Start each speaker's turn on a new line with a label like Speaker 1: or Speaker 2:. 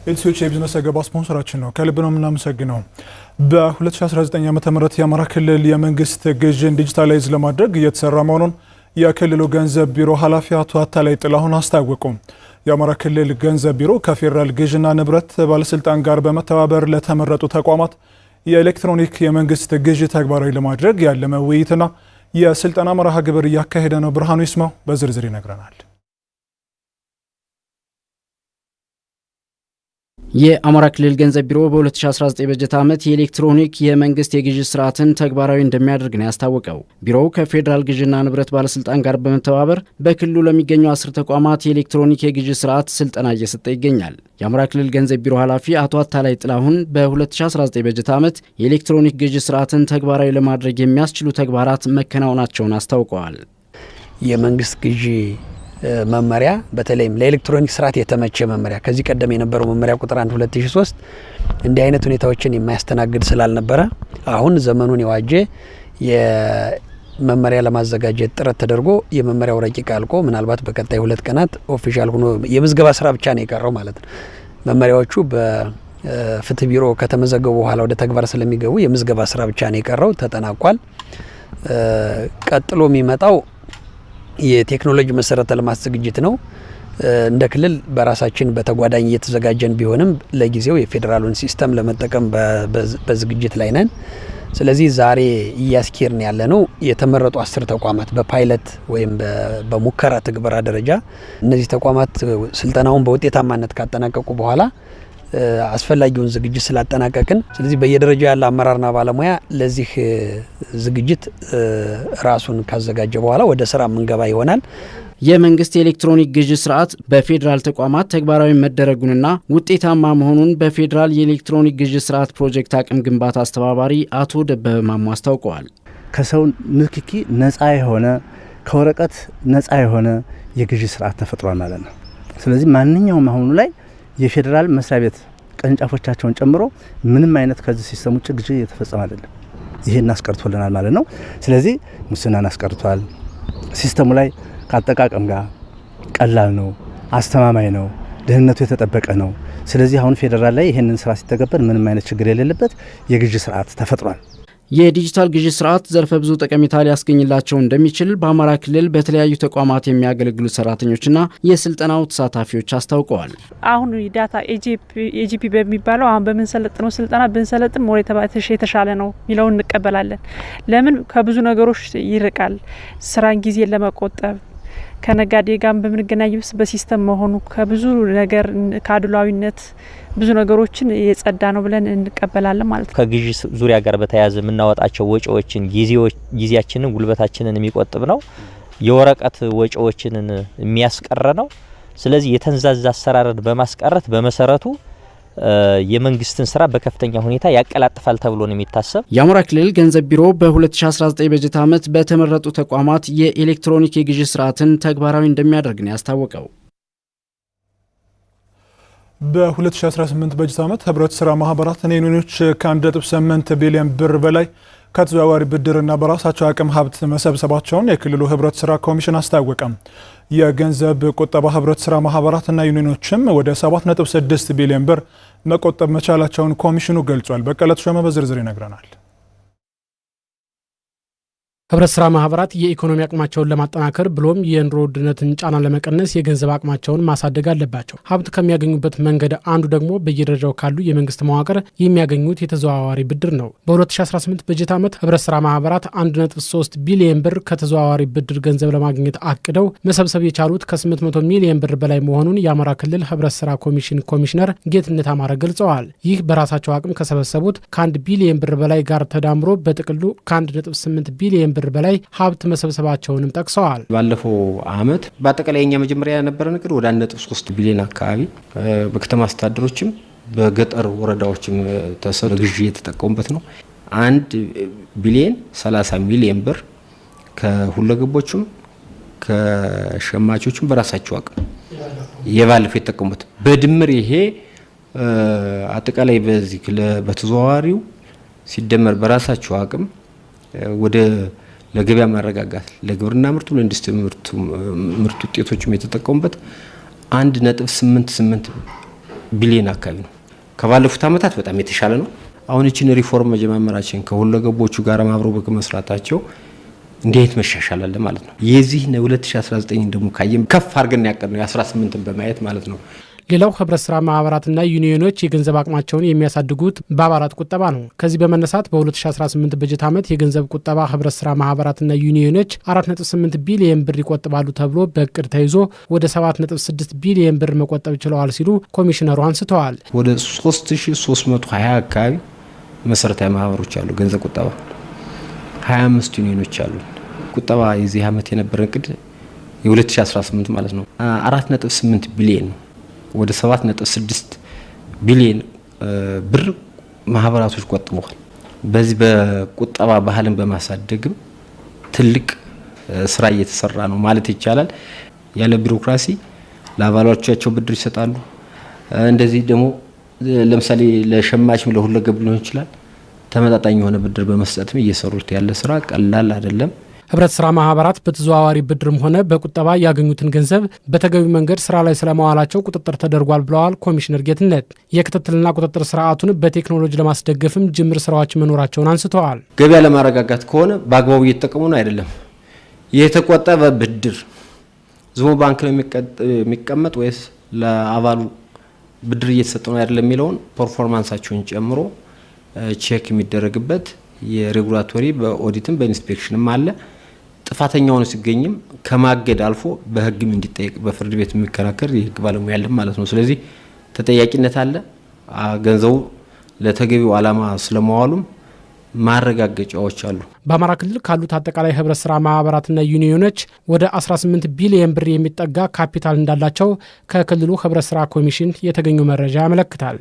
Speaker 1: ኤልሲዎች የቢዝነስ ዘገባ ስፖንሰራችን ነው። ከልብ ነው የምናመሰግነው። በ2019 ዓ.ም የአማራ ክልል የመንግስት ግዥን ዲጂታላይዝ ለማድረግ እየተሰራ መሆኑን የክልሉ ገንዘብ ቢሮ ኃላፊ አቶ አታላይ ጥላሁን አስታወቁ። የአማራ ክልል ገንዘብ ቢሮ ከፌዴራል ግዥና ንብረት ባለስልጣን ጋር በመተባበር ለተመረጡ ተቋማት የኤሌክትሮኒክ የመንግስት ግዥ ተግባራዊ ለማድረግ ያለመ ውይይትና የስልጠና መርሃ ግብር እያካሄደ ነው። ብርሃኑ ይስማው በዝርዝር ይነግረናል።
Speaker 2: የአማራ ክልል ገንዘብ ቢሮ በ2019 በጀት ዓመት የኤሌክትሮኒክ የመንግስት የግዥ ስርዓትን ተግባራዊ እንደሚያደርግ ነው ያስታወቀው። ቢሮው ከፌዴራል ግዥና ንብረት ባለስልጣን ጋር በመተባበር በክልሉ ለሚገኙ 10 ተቋማት የኤሌክትሮኒክ የግዥ ስርዓት ስልጠና እየሰጠ ይገኛል። የአማራ ክልል ገንዘብ ቢሮ ኃላፊ አቶ አታላይ ጥላሁን በ2019 በጀት ዓመት የኤሌክትሮኒክ ግዥ ስርዓትን ተግባራዊ ለማድረግ የሚያስችሉ ተግባራት መከናወናቸውን አስታውቀዋል።
Speaker 3: የመንግስት ግዥ መመሪያ በተለይም ለኤሌክትሮኒክ ስርዓት የተመቸ መመሪያ ከዚህ ቀደም የነበረው መመሪያ ቁጥር 1 2003 እንዲህ አይነት ሁኔታዎችን የማያስተናግድ ስላልነበረ አሁን ዘመኑን የዋጀ የመመሪያ ለማዘጋጀት ጥረት ተደርጎ የመመሪያው ረቂቅ አልቆ ምናልባት በቀጣይ 2 ቀናት ኦፊሻል ሆኖ የምዝገባ ስራ ብቻ ነው የቀረው ማለት ነው። መመሪያዎቹ በፍትህ ቢሮ ከተመዘገቡ በኋላ ወደ ተግባር ስለሚገቡ የምዝገባ ስራ ብቻ ነው የቀረው፣ ተጠናቋል። ቀጥሎ የሚመጣው የቴክኖሎጂ መሰረተ ልማት ዝግጅት ነው። እንደ ክልል በራሳችን በተጓዳኝ እየተዘጋጀን ቢሆንም ለጊዜው የፌዴራሉን ሲስተም ለመጠቀም በዝግጅት ላይ ነን። ስለዚህ ዛሬ እያስኬርን ያለነው የተመረጡ 10 ተቋማት በፓይለት ወይም በሙከራ ትግበራ ደረጃ እነዚህ ተቋማት ስልጠናውን በውጤታማነት ካጠናቀቁ በኋላ አስፈላጊውን ዝግጅት ስላጠናቀቅን፣ ስለዚህ በየደረጃው ያለ አመራርና ባለሙያ ለዚህ ዝግጅት ራሱን ካዘጋጀ በኋላ ወደ ስራ መንገባ ይሆናል።
Speaker 2: የመንግስት የኤሌክትሮኒክ ግዥ ስርዓት በፌዴራል ተቋማት ተግባራዊ መደረጉንና ውጤታማ መሆኑን በፌዴራል የኤሌክትሮኒክ ግዥ ስርዓት ፕሮጀክት አቅም ግንባታ አስተባባሪ አቶ ደበበ ማሞ አስታውቀዋል።
Speaker 4: ከሰው ንክኪ ነፃ የሆነ ከወረቀት ነፃ የሆነ የግዥ ስርዓት ተፈጥሯል ማለት ነው። ስለዚህ ማንኛውም አሁኑ ላይ የፌዴራል መስሪያ ቤት ቅርንጫፎቻቸውን ጨምሮ ምንም አይነት ከዚህ ሲስተም ውጭ ግዥ እየተፈጸመ አይደለም። ይሄን አስቀርቶልናል ማለት ነው። ስለዚህ ሙስናን አስቀርቷል። ሲስተሙ ላይ ከአጠቃቀም ጋር ቀላል ነው፣ አስተማማኝ ነው፣ ደህንነቱ የተጠበቀ ነው። ስለዚህ አሁን ፌዴራል ላይ ይሄንን ስራ ሲተገበር ምንም አይነት ችግር የሌለበት የግዥ ስርዓት ተፈጥሯል።
Speaker 2: የዲጂታል ግዥ ስርዓት ዘርፈ ብዙ ጠቀሜታ ሊያስገኝላቸው እንደሚችል በአማራ ክልል በተለያዩ ተቋማት የሚያገለግሉ ሰራተኞችና የስልጠናው ተሳታፊዎች አስታውቀዋል።
Speaker 5: አሁን ዳታ ኤጂፒ በሚባለው አሁን በምንሰለጥነው ስልጠና ብንሰለጥን ሞር የተሻለ ነው ሚለውን እንቀበላለን። ለምን ከብዙ ነገሮች ይርቃል። ስራን ጊዜን ለመቆጠብ ከነጋዴ ጋር በምንገናኝበት በሲስተም መሆኑ ከብዙ ነገር ከአድሏዊነት ብዙ ነገሮችን የጸዳ ነው ብለን እንቀበላለን ማለት ነው።
Speaker 6: ከግዥ ዙሪያ ጋር በተያያዘ የምናወጣቸው ወጪዎችን ጊዜያችንን ጉልበታችንን የሚቆጥብ ነው። የወረቀት ወጪዎችን የሚያስቀር ነው። ስለዚህ የተንዛዛ አሰራርን በማስቀረት በመሰረቱ የመንግስትን ስራ በከፍተኛ ሁኔታ ያቀላጥፋል ተብሎ ነው የሚታሰብ።
Speaker 2: የአማራ ክልል ገንዘብ ቢሮ በ2019 በጀት ዓመት በተመረጡ ተቋማት የኤሌክትሮኒክ የግዥ ስርዓትን ተግባራዊ እንደሚያደርግ ነው ያስታወቀው።
Speaker 1: በ2018 በጀት ዓመት ህብረት ስራ ማህበራትና ዩኒዮኖች ከ1.8 ቢሊዮን ብር በላይ ከተዘዋዋሪ ብድርና በራሳቸው አቅም ሀብት መሰብሰባቸውን የክልሉ ህብረት ስራ ኮሚሽን አስታወቀ። የገንዘብ ቁጠባ ህብረት ስራ ማህበራትና ዩኒዮኖችም ወደ 7.6 ቢሊዮን ብር መቆጠብ መቻላቸውን ኮሚሽኑ ገልጿል። በቀለት ሾመ በዝርዝር ይነግረናል።
Speaker 7: ህብረት ስራ ማህበራት የኢኮኖሚ አቅማቸውን ለማጠናከር ብሎም የኑሮ ውድነትን ጫና ለመቀነስ የገንዘብ አቅማቸውን ማሳደግ አለባቸው። ሀብት ከሚያገኙበት መንገድ አንዱ ደግሞ በየደረጃው ካሉ የመንግስት መዋቅር የሚያገኙት የተዘዋዋሪ ብድር ነው። በ2018 በጀት ዓመት ህብረት ስራ ማህበራት 1.3 ቢሊዮን ብር ከተዘዋዋሪ ብድር ገንዘብ ለማግኘት አቅደው መሰብሰብ የቻሉት ከ800 ሚሊዮን ብር በላይ መሆኑን የአማራ ክልል ህብረት ስራ ኮሚሽን ኮሚሽነር ጌትነት አማረ ገልጸዋል። ይህ በራሳቸው አቅም ከሰበሰቡት ከ1 ቢሊዮን ብር በላይ ጋር ተዳምሮ በጥቅሉ ከ1.8 ቢሊዮን ብር በላይ ሀብት መሰብሰባቸውንም ጠቅሰዋል።
Speaker 8: ባለፈው አመት በአጠቃላይ የኛ መጀመሪያ የነበረ ነገር ወደ 1.3 ቢሊዮን አካባቢ በከተማ አስተዳደሮችም በገጠር ወረዳዎችም ተሰግዥ የተጠቀሙበት ነው። 1 ቢሊዮን 30 ሚሊዮን ብር ከሁለገቦችም ከሸማቾችም በራሳቸው አቅም የባለፈው የተጠቀሙበት በድምር ይሄ አጠቃላይ በዚህ በተዘዋዋሪው ሲደመር በራሳቸው አቅም ወደ ለገበያ ማረጋጋት ለግብርና ምርቱ ለኢንዱስትሪ ምርት ውጤቶችም የተጠቀሙበት 1.88 ቢሊዮን አካባቢ ነው። ከባለፉት ዓመታት በጣም የተሻለ ነው። አሁን እቺን ሪፎርም መጀመራችን ከሁለገቦቹ ጋር ማብረው በመስራታቸው እንዴት መሻሻል አለ ማለት ነው። የዚህ ነው 2019 ደግሞ ካየም ከፍ አድርገን ያቀድነው የ18ን በማየት ማለት ነው።
Speaker 7: ሌላው ህብረት ስራ ማህበራትና ዩኒዮኖች የገንዘብ አቅማቸውን የሚያሳድጉት በአባላት ቁጠባ ነው። ከዚህ በመነሳት በ2018 በጀት ዓመት የገንዘብ ቁጠባ ህብረት ስራ ማህበራትና ዩኒዮኖች 4.8 ቢሊየን ብር ይቆጥባሉ ተብሎ በእቅድ ተይዞ ወደ 7.6 ቢሊየን ብር መቆጠብ ችለዋል ሲሉ ኮሚሽነሩ አንስተዋል።
Speaker 8: ወደ 3320 አካባቢ መሰረታዊ ማህበሮች አሉ። ገንዘብ ቁጠባ 25 ዩኒዮኖች አሉ። ቁጠባ የዚህ ዓመት የነበረ እቅድ የ2018 ማለት ነው 4.8 ቢሊየን ነው። ወደ 7.6 ቢሊዮን ብር ማህበራቶች ቆጥበዋል። በዚህ በቁጠባ ባህልን በማሳደግም ትልቅ ስራ እየተሰራ ነው ማለት ይቻላል። ያለ ቢሮክራሲ ለአባሎቻቸው ብድር ይሰጣሉ። እንደዚህ ደግሞ ለምሳሌ ለሸማችም ለሁለገብ ሊሆን ይችላል ተመጣጣኝ የሆነ ብድር በመስጠትም እየሰሩት ያለ ስራ ቀላል አይደለም።
Speaker 7: ህብረት ስራ ማህበራት በተዘዋዋሪ ብድርም ሆነ በቁጠባ ያገኙትን ገንዘብ በተገቢው መንገድ ስራ ላይ ስለማዋላቸው ቁጥጥር ተደርጓል ብለዋል ኮሚሽነር ጌትነት። የክትትልና ቁጥጥር ስርዓቱን በቴክኖሎጂ ለማስደገፍም ጅምር ስራዎች መኖራቸውን አንስተዋል።
Speaker 8: ገበያ ለማረጋጋት ከሆነ በአግባቡ እየተጠቀሙ ነው አይደለም። የተቆጠበ ብድር ዝሞ ባንክ ነው የሚቀመጥ ወይስ ለአባሉ ብድር እየተሰጠ ነው አይደለም የሚለውን ፐርፎርማንሳቸውን ጨምሮ ቼክ የሚደረግበት የሬጉላቶሪ በኦዲትም በኢንስፔክሽንም አለ። ጥፋተኛውን ሲገኝም ከማገድ አልፎ በህግም እንዲጠየቅ በፍርድ ቤት የሚከራከር የህግ ባለሙያ ያለ ማለት ነው። ስለዚህ ተጠያቂነት አለ። ገንዘቡ ለተገቢው ዓላማ ስለማዋሉም ማረጋገጫዎች አሉ።
Speaker 7: በአማራ ክልል ካሉት አጠቃላይ ህብረት ስራ ማህበራትና ዩኒዮኖች ወደ 18 ቢሊየን ብር የሚጠጋ ካፒታል እንዳላቸው ከክልሉ ህብረት ስራ ኮሚሽን የተገኘው መረጃ ያመለክታል።